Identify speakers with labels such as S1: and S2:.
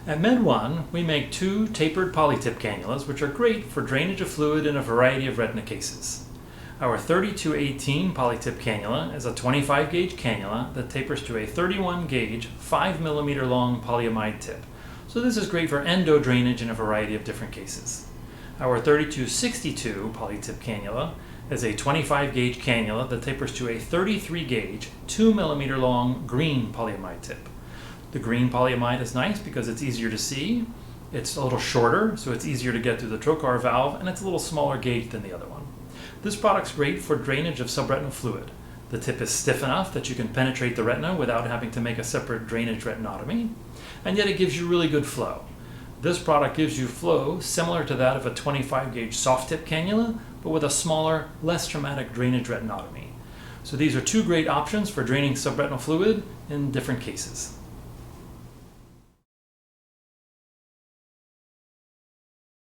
S1: At Med1, we make two tapered polytip cannulas, which are great for drainage of fluid in a variety of retina cases. Our 3218 PolyTip Cannula is a 25 gauge cannula that tapers to a 31 gauge, 5 millimeter long polyamide tip. So this is great for endo drainage in a variety of different cases. Our 3262 PolyTip Cannula is a 25 gauge cannula that tapers to a 33 gauge, 2 millimeter long green polyamide tip. The green polyamide is nice because it's easier to see, it's a little shorter, so it's easier to get through the trocar valve, and it's a little smaller gauge than the other one. This product's great for drainage of subretinal fluid. The tip is stiff enough that you can penetrate the retina without having to make a separate drainage retinotomy, and yet it gives you really good flow. This product gives you flow similar to that of a 25 gauge soft tip cannula, but with a smaller, less traumatic drainage retinotomy. So these are two great options for draining subretinal fluid in different cases.